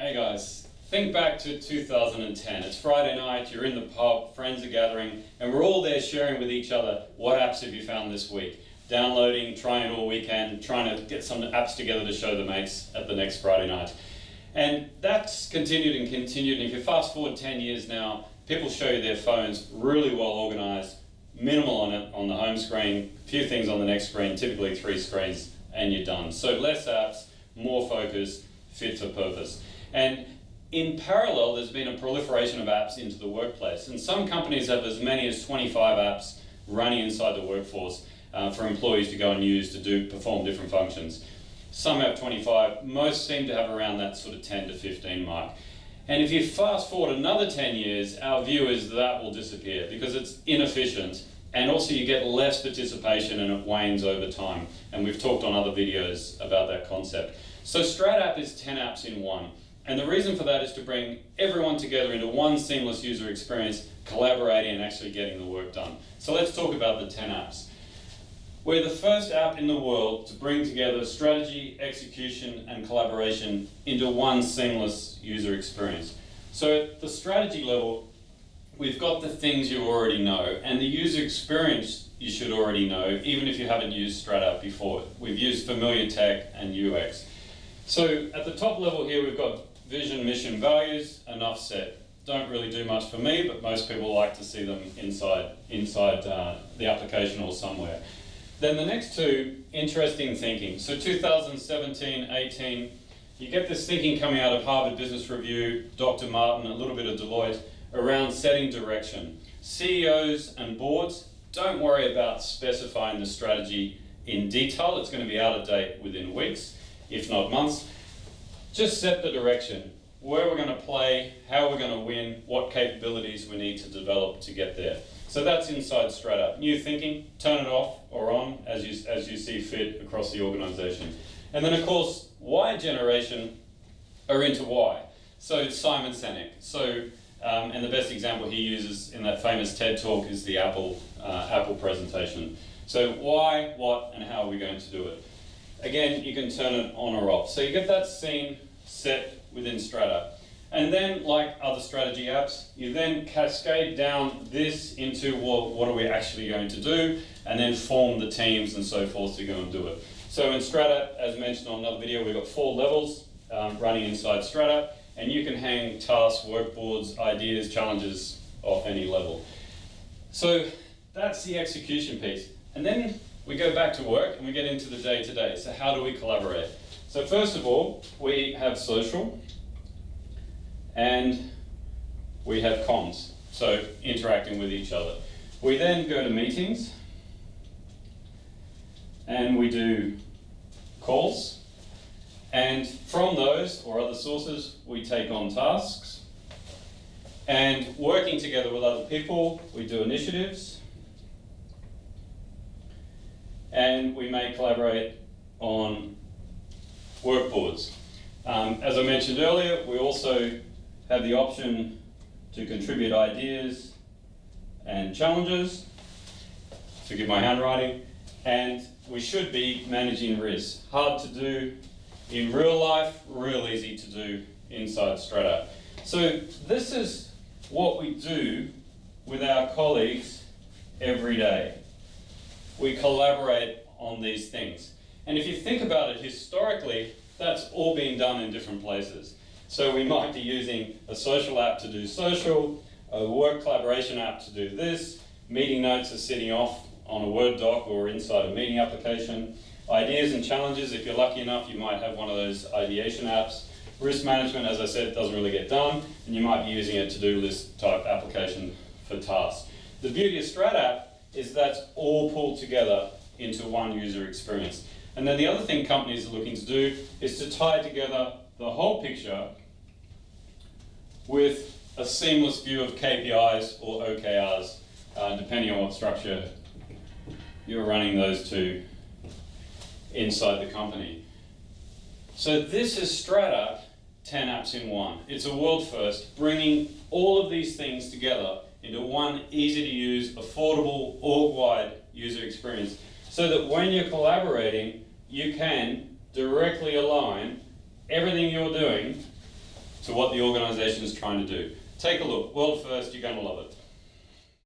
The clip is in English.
Hey guys, think back to 2010. It's Friday night, you're in the pub, friends are gathering, and we're all there sharing with each other what apps have you found this week. Downloading, trying it all weekend, trying to get some apps together to show the mates at the next Friday night. And that's continued and continued, and if you fast forward 10 years now, people show you their phones really well organized, minimal on it on the home screen, a few things on the next screen, typically 3 screens, and you're done. So less apps, more focus, fit for purpose. And in parallel, there's been a proliferation of apps into the workplace. And some companies have as many as 25 apps running inside the workforce for employees to go and use to perform different functions. Some have 25, most seem to have around that sort of 10 to 15 mark. And if you fast forward another 10 years, our view is that will disappear because it's inefficient, and also you get less participation and it wanes over time. And we've talked on other videos about that concept. So stratapp is 10 apps in one. And the reason for that is to bring everyone together into one seamless user experience, collaborating and actually getting the work done. So let's talk about the 10 apps. We're the first app in the world to bring together strategy, execution, and collaboration into one seamless user experience. So at the strategy level, we've got the things you already know, and the user experience you should already know, even if you haven't used stratapp before. We've used familiar tech and UX. So at the top level here, we've got vision, mission, values, enough said. Don't really do much for me, but most people like to see them inside the application or somewhere. Then the next two, interesting thinking. So 2017, 18, you get this thinking coming out of Harvard Business Review, Dr. Martin, a little bit of Deloitte, around setting direction. CEOs and boards, don't worry about specifying the strategy in detail. It's going to be out of date within weeks, if not months. Just set the direction, where we're going to play, how we're going to win, what capabilities we need to develop to get there. So that's inside stratapp. New thinking, turn it off or on as you see fit across the organization. And then of course, why generation are into why. So it's Simon Sinek. So, and the best example he uses in that famous TED talk is the Apple presentation. So why, what, and how are we going to do it? Again, you can turn it on or off. So you get that scene set within stratapp. And then, like other strategy apps, you then cascade down this into what are we actually going to do, and then form the teams and so forth to go and do it. So in stratapp, as mentioned on another video, we've got 4 levels running inside stratapp, and you can hang tasks, workboards, ideas, challenges off any level. So that's the execution piece. And then we go back to work and we get into the day-to-day. So how do we collaborate? So first of all, we have social and we have comms, so interacting with each other. We then go to meetings and we do calls, and from those or other sources we take on tasks, and working together with other people we do initiatives, and we may collaborate on workboards. As I mentioned earlier, we also have the option to contribute ideas and challenges, forgive my handwriting, and we should be managing risks. Hard to do in real life, real easy to do inside stratapp. So this is what we do with our colleagues every day. We collaborate on these things. And if you think about it historically, that's all been done in different places. So we might be using a social app to do social, a work collaboration app to do this, meeting notes are sitting off on a Word doc or inside a meeting application. Ideas and challenges, if you're lucky enough, you might have one of those ideation apps. Risk management, as I said, doesn't really get done, and you might be using a to-do list type application for tasks. The beauty of stratapp is that's all pulled together into one user experience. And then the other thing companies are looking to do is to tie together the whole picture with a seamless view of KPIs or OKRs, depending on what structure you're running those to inside the company. So this is stratapp, 10 apps in one. It's a world first, bringing all of these things together into one easy to use, affordable, org-wide user experience, so that when you're collaborating, you can directly align everything you're doing to what the organization is trying to do. Take a look. World first, you're going to love it.